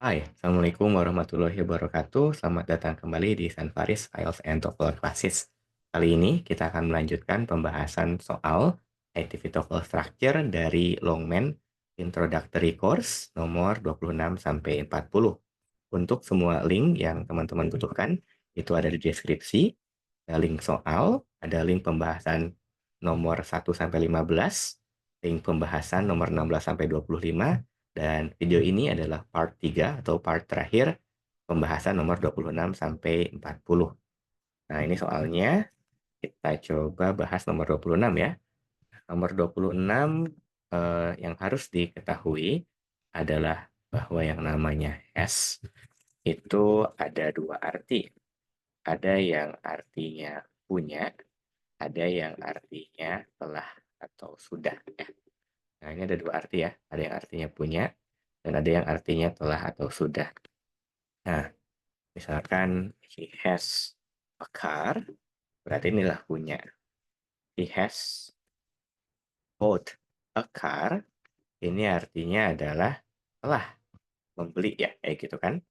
Hai, Assalamualaikum warahmatullahi wabarakatuh. Selamat datang kembali di Sanfaris IELTS and TOEFL Classes. Kali ini kita akan melanjutkan pembahasan soal ITV TOEFL Structure dari Longman Introductory Course nomor 26 sampai 40. Untuk semua link yang teman-teman butuhkan, itu ada di deskripsi. Ada link soal, ada link pembahasan nomor 1 sampai 15, link pembahasan nomor 16 sampai 25, dan video ini adalah part 3 atau part terakhir pembahasan nomor 26 sampai 40. Nah, ini soalnya kita coba bahas nomor 26 ya. Nomor 26 yang harus diketahui adalah bahwa yang namanya has itu ada dua arti. Ada yang artinya punya, ada yang artinya telah atau sudah ya. Nah, ini ada dua arti ya. Ada yang artinya punya dan ada yang artinya telah atau sudah. Nah, misalkan he has a car, berarti inilah punya. He has bought a car, ini artinya adalah telah membeli ya, kayak gitu kan.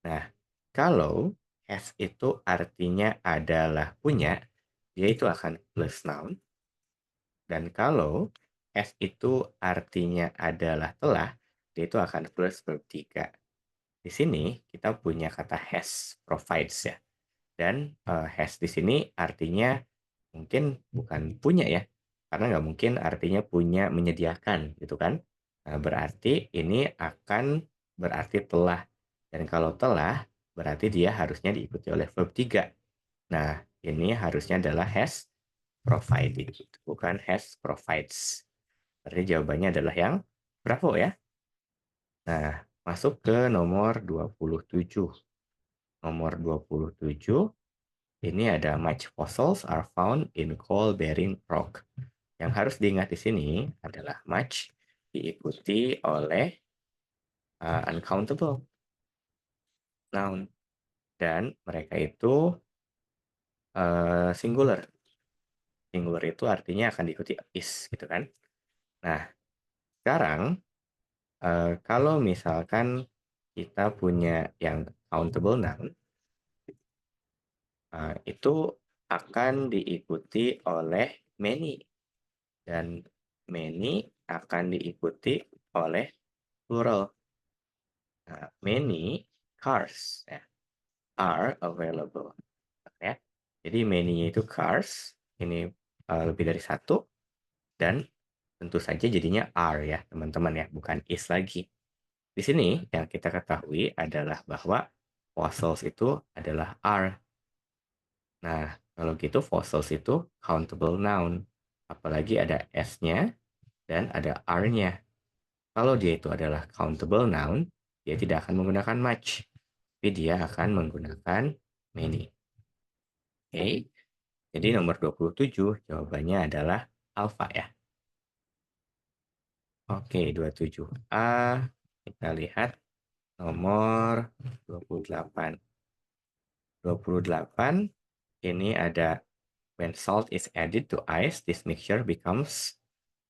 Nah, kalau has itu artinya adalah punya, dia itu akan plus noun. Dan kalau has itu artinya adalah telah, dia itu akan plus verb 3. Di sini kita punya kata has, provides ya. Dan has di sini artinya mungkin bukan punya ya, karena nggak mungkin artinya punya menyediakan gitu kan. Nah, berarti ini akan berarti telah. Dan kalau telah, berarti dia harusnya diikuti oleh verb 3. Nah, ini harusnya adalah has provided, bukan has provides. Berarti jawabannya adalah yang bravo ya. Nah, masuk ke nomor 27. Nomor 27, ini ada much fossils are found in coal-bearing rock. Yang harus diingat di sini adalah much diikuti oleh uncountable noun. Dan mereka itu singular. Singular itu artinya akan diikuti is gitu kan. Nah, sekarang kalau misalkan kita punya yang countable noun, itu akan diikuti oleh many. Dan many akan diikuti oleh plural. Nah, many cars ya, are available. Ya. Jadi many itu cars, ini lebih dari satu, dan tentu saja jadinya are ya teman-teman ya, bukan is lagi. Di sini yang kita ketahui adalah bahwa fossils itu adalah are. Nah, kalau gitu fossils itu countable noun. Apalagi ada s-nya dan ada are-nya. Kalau dia itu adalah countable noun, dia tidak akan menggunakan much, tapi dia akan menggunakan many. Oke, jadi nomor 27 jawabannya adalah alpha ya. Oke, 27A. Kita lihat nomor 28. 28 ini ada when salt is added to ice, this mixture becomes.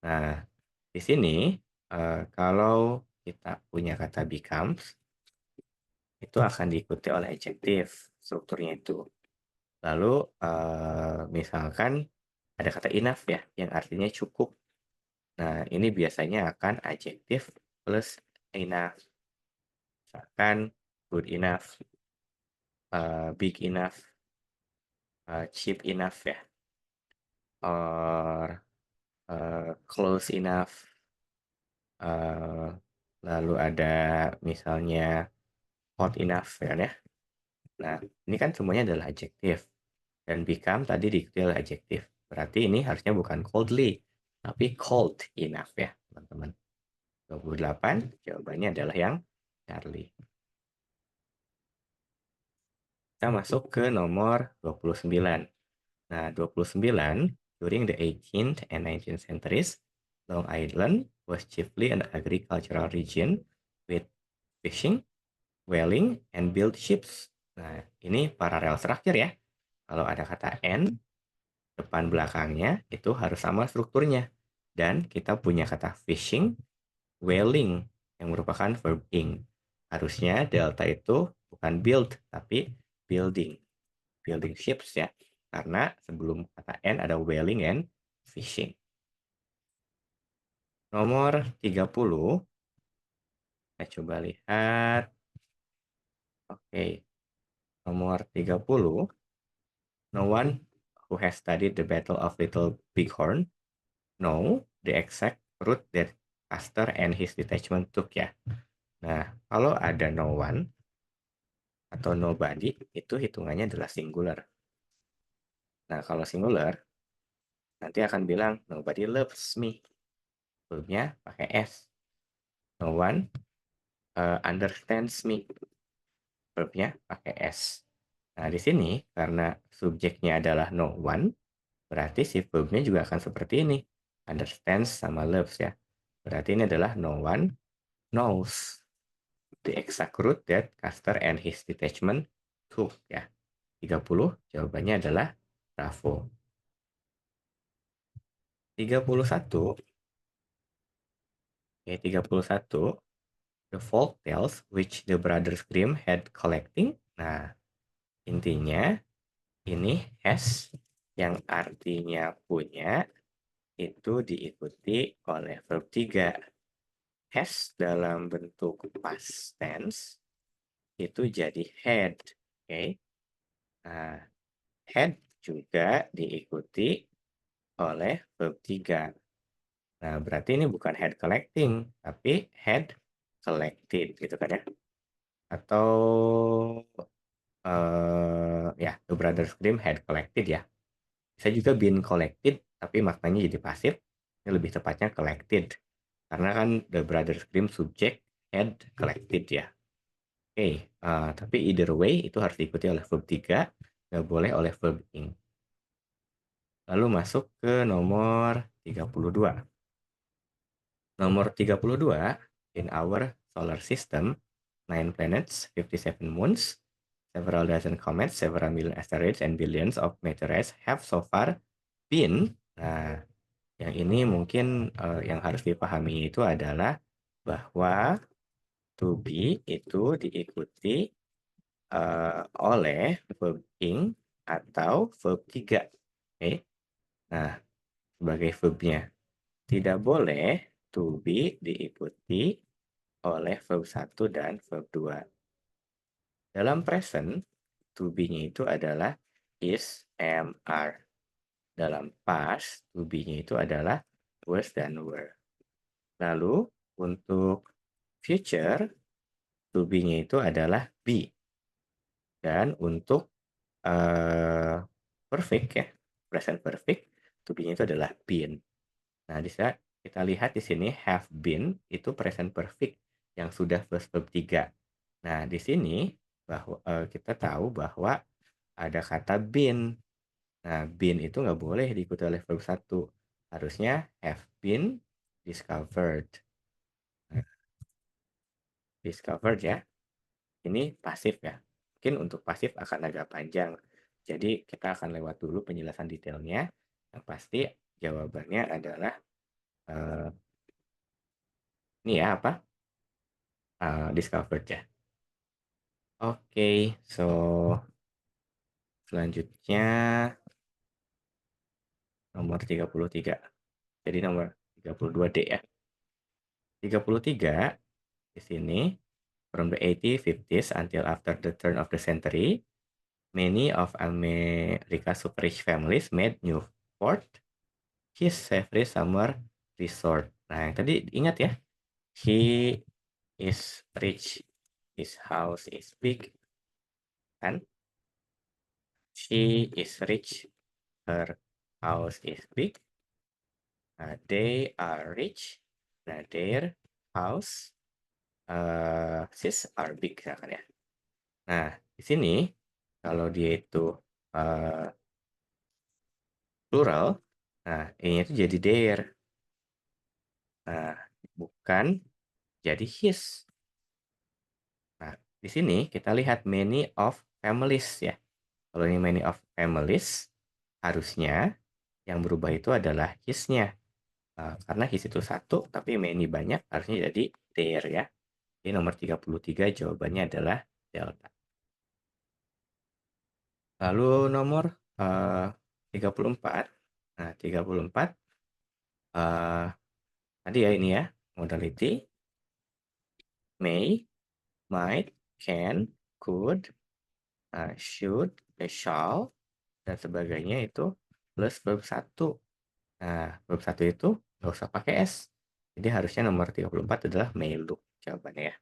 Nah, di sini kalau kita punya kata becomes, itu akan diikuti oleh adjektif strukturnya itu. Lalu misalkan ada kata enough ya, yang artinya cukup. Nah, ini biasanya akan adjektif plus enough. Misalkan good enough, big enough, cheap enough ya, or close enough. eh, Lalu ada misalnya hot enough ya. Nah, ini kan semuanya adalah adjektif. Dan become tadi diikuti oleh adjektif. Berarti ini harusnya bukan coldly, tapi cold enough ya, teman-teman. 28 jawabannya adalah yang Charlie. Kita masuk ke nomor 29. Nah, 29, during the 18th and 19th centuries, Long Island was chiefly an agricultural region with fishing, whaling, and built ships. Nah, ini parallel structure ya. Kalau ada kata and, depan belakangnya itu harus sama strukturnya. Dan kita punya kata fishing, whaling, yang merupakan verb ing. Harusnya delta itu bukan build, tapi building. Building ships ya. Karena sebelum kata N ada whaling and fishing. Nomor 30, kita coba lihat. Oke, nomor 30. No one who has studied the Battle of Little Bighorn know the exact route that Custer and his detachment took ya. Nah, kalau ada no one atau nobody, itu hitungannya adalah singular. Nah, kalau singular, nanti akan bilang nobody loves me. Verbnya pakai S. No one understands me. Verbnya pakai S. Nah, di sini karena subjeknya adalah no one, berarti si verbnya juga akan seperti ini. Understands sama loves ya. Berarti ini adalah no one knows the exact route that Custer and his detachment took ya. 30 jawabannya adalah Bravo. 31, oke 31, the folk tales which the Brothers Grimm had collecting. Nah, intinya ini has yang artinya punya itu diikuti oleh verb 3. Has dalam bentuk past tense itu jadi had. Oke. Nah, had juga diikuti oleh verb 3. Nah, berarti ini bukan head collecting, tapi head collected gitu kan ya. Atau ya, The Brothers Grimm had collected ya. Bisa juga been collected, tapi maknanya jadi pasif. Ini lebih tepatnya collected. Karena kan The Brothers Grimm subject had collected ya. Oke, tapi either way itu harus diikuti oleh verb 3, nggak boleh oleh verb ing. Lalu masuk ke nomor 32. Nomor 32, in our solar system, 9 planets, 57 moons, several dozen comets, several million asteroids, and billions of meteorites have so far been. Nah, yang ini mungkin yang harus dipahami itu adalah bahwa to be itu diikuti oleh verb ing atau verb 3. Oke. Nah, sebagai verbnya tidak boleh to be diikuti oleh verb 1 dan verb 2. Dalam present, to be-nya itu adalah is, am, are. Dalam past, to be-nya itu adalah was dan were. Lalu, untuk future, to be-nya itu adalah be. Dan untuk perfect ya, present perfect, to be-nya itu adalah been. Nah, bisa kita lihat di sini have been itu present perfect yang sudah plus verb 3. Nah, di sini bahwa kita tahu bahwa ada kata been. Nah, been itu nggak boleh diikuti oleh verb 1. Harusnya have been discovered. Nah, discovered ya. Ini pasif ya. Mungkin untuk pasif akan agak panjang. Jadi kita akan lewat dulu penjelasan detailnya. Yang pasti jawabannya adalah eh, ini ya apa? Discovered ya. Oke, so selanjutnya nomor 33. Jadi nomor 32D ya. 33 di sini from the 1850s until after the turn of the century, many of America's super rich families made Newport his favorite summer resort. Nah, yang tadi ingat ya, he is rich, his house is big, kan? She is rich, her house is big. They are rich. Nah, their house are big ya kan ya. Nah, di sini kalau dia itu uh, plural, nah ini itu jadi their. Nah, bukan jadi his. Nah, di sini kita lihat many of families ya. Kalau ini many of families, harusnya yang berubah itu adalah his-nya. Karena his itu satu, tapi many banyak, harusnya jadi their ya. Jadi nomor 33 jawabannya adalah delta. Lalu nomor 34. Nah, 34 eh, tadi ya ini ya, modality may, might, can, could, should, shall, dan sebagainya itu plus verb satu. Nah, verb satu itu nggak usah pakai S. Jadi harusnya nomor 34 adalah may look jawabannya ya.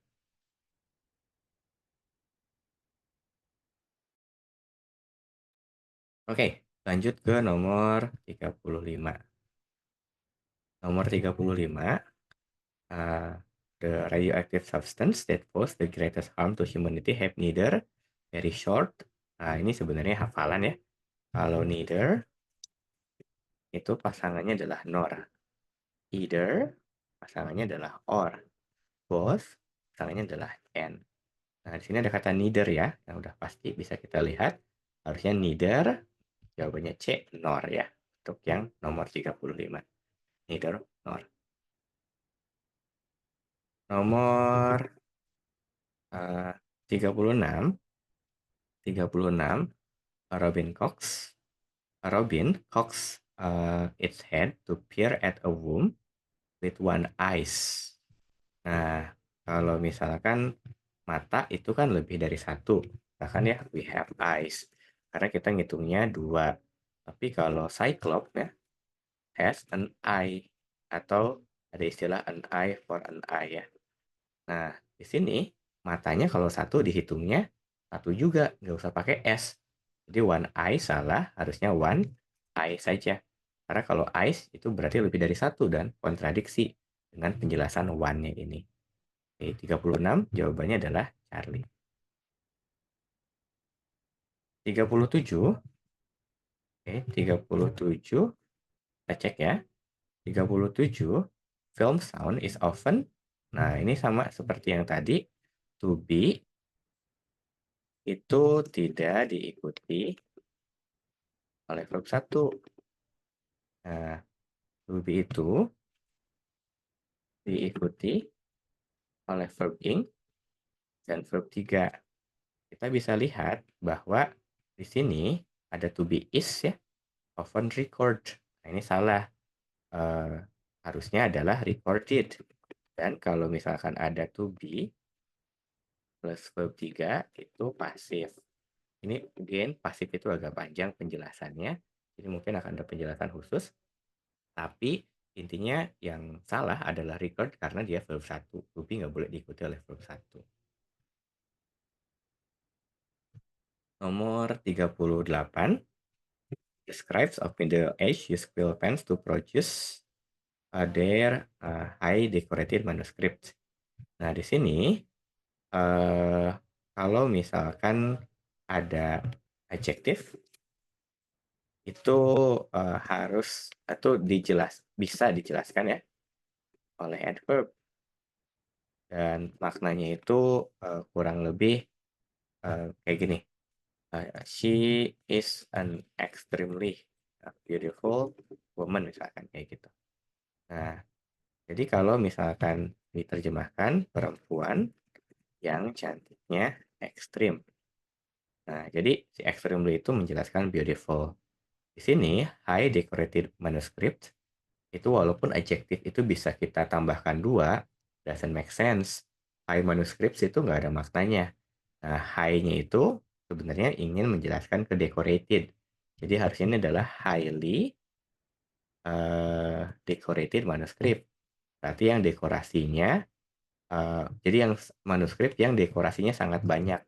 Oke, lanjut ke nomor 35. Nomor 35, uh, the radioactive substance that pose the greatest harm to humanity have neither very short. Nah, ini sebenarnya hafalan ya. Kalau neither itu pasangannya adalah nor. Either pasangannya adalah or. Both pasangannya adalah and. Nah, di sini ada kata neither ya, yang udah pasti bisa kita lihat. Harusnya neither, jawabannya C, nor ya. Untuk yang nomor 35. Neither, nor. Nomor 36. 36, Robin Cox. Robin cocks its head to peer at a worm with one eyes. Nah, kalau misalkan mata itu kan lebih dari satu. Bahkan ya, we have eyes. Karena kita ngitungnya dua. Tapi kalau Cyclops ya, has an eye. Atau ada istilah an eye for an eye ya. Nah, di sini matanya kalau satu dihitungnya satu juga, nggak usah pakai S. Jadi one eye salah, harusnya one eye saja. Karena kalau eyes itu berarti lebih dari satu dan kontradiksi dengan penjelasan one-nya ini. Oke, 36 jawabannya adalah Charlie. 37, oke, 37, kita cek ya. 37, film sound is often, nah ini sama seperti yang tadi, to be itu tidak diikuti oleh verb satu. Nah, to be itu diikuti oleh verb ing dan verb 3. Kita bisa lihat bahwa di sini ada to be is ya, often record. Nah, ini salah. Eh, harusnya adalah recorded. Dan kalau misalkan ada to be plus verb 3 itu pasif. Ini again pasif itu agak panjang penjelasannya. Jadi mungkin akan ada penjelasan khusus. Tapi intinya yang salah adalah record karena dia verb 1. To be nggak boleh diikuti oleh verb 1. Nomor 38. Describes of middle age use quill pens to produce their high decorated manuscript. Nah, di sini kalau misalkan ada adjektif itu harus atau bisa dijelaskan ya oleh adverb dan maknanya itu kurang lebih kayak gini. She is an extremely beautiful woman misalkan kayak gitu. Nah, jadi kalau misalkan diterjemahkan perempuan yang cantiknya ekstrim. Nah, jadi si extremely itu menjelaskan beautiful. Di sini, high decorated manuscript itu walaupun adjektif itu bisa kita tambahkan dua, doesn't make sense. High manuscripts itu nggak ada maknanya. Nah, high-nya itu sebenarnya ingin menjelaskan ke decorated. Jadi harusnya ini adalah highly decorated manuscript. Berarti yang dekorasinya, jadi yang manuskrip yang dekorasinya sangat banyak.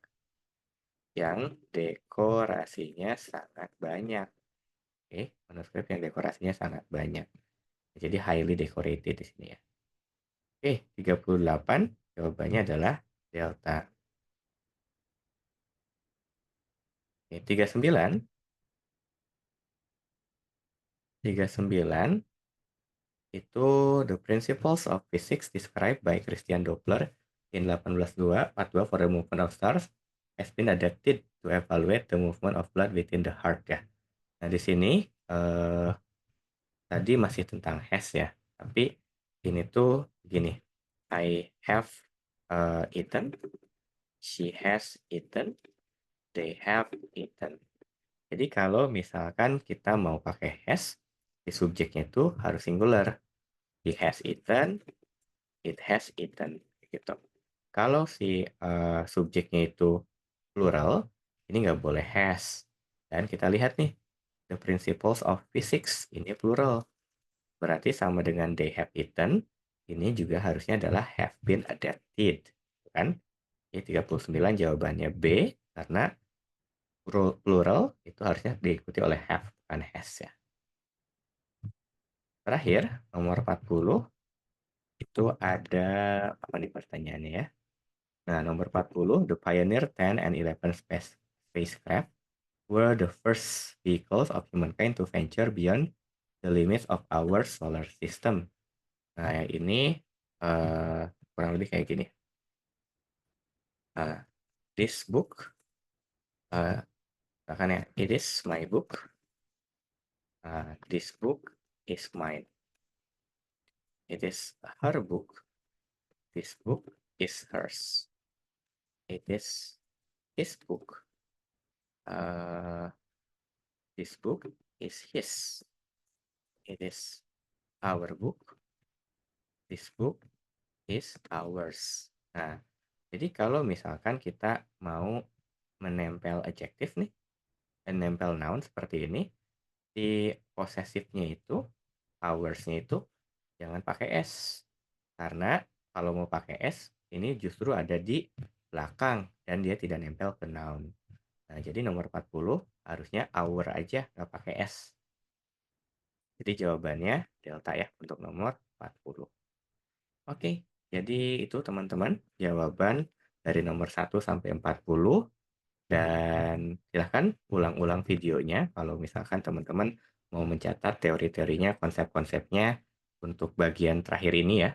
Yang dekorasinya sangat banyak. Oke, manuskrip yang dekorasinya sangat banyak. Jadi highly decorated di sini ya. Oke, 38 jawabannya adalah delta. Oke, 39. 39 itu the principles of physics described by Christian Doppler in 1842 for the movement of stars has been adapted to evaluate the movement of blood within the heart ya. Nah, di sini tadi masih tentang has ya. Tapi ini tuh gini, I have eaten, she has eaten, they have eaten. Jadi kalau misalkan kita mau pakai has, si subjeknya itu harus singular. He has eaten, it has eaten, gitu. Kalau si subjeknya itu plural, ini nggak boleh has. Dan kita lihat nih, the principles of physics ini plural. Berarti sama dengan they have eaten, ini juga harusnya adalah have been adapted, kan? Jadi 39 jawabannya B, karena plural itu harusnya diikuti oleh have, bukan has ya. Terakhir, nomor 40, itu ada apa nih pertanyaannya ya? Nah, nomor 40, the Pioneer 10 and 11 spacecraft were the first vehicles of humankind to venture beyond the limits of our solar system. Nah, ini kurang lebih kayak gini. Uh, this book, bahkan ya, it is my book. This book is mine. It is her book. This book is hers. It is his book. This book is his. It is our book. This book is ours. Nah, jadi kalau misalkan kita mau menempel adjektif nih, menempel noun seperti ini, di posesifnya itu, ours-nya itu jangan pakai s. Karena kalau mau pakai s, ini justru ada di belakang dan dia tidak nempel ke noun. Nah, jadi nomor 40 harusnya our aja, nggak pakai s. Jadi jawabannya delta ya untuk nomor 40. Oke, jadi itu teman-teman jawaban dari nomor 1 sampai 40. Dan silahkan ulang-ulang videonya kalau misalkan teman-teman mau mencatat teori-teorinya, konsep-konsepnya untuk bagian terakhir ini ya,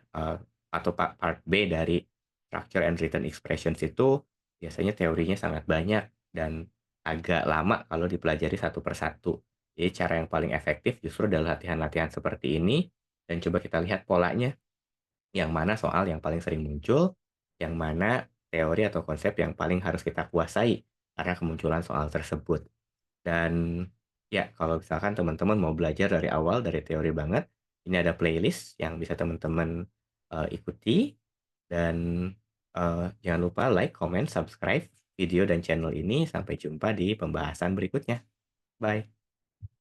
atau part B dari Structure and Written Expressions itu biasanya teorinya sangat banyak dan agak lama kalau dipelajari satu persatu. Jadi cara yang paling efektif justru adalah latihan-latihan seperti ini dan coba kita lihat polanya. Yang mana soal yang paling sering muncul, yang mana teori atau konsep yang paling harus kita kuasai karena kemunculan soal tersebut. Dan ya, kalau misalkan teman-teman mau belajar dari awal, dari teori banget, ini ada playlist yang bisa teman-teman ikuti. Dan jangan lupa like, comment, subscribe video dan channel ini. Sampai jumpa di pembahasan berikutnya. Bye.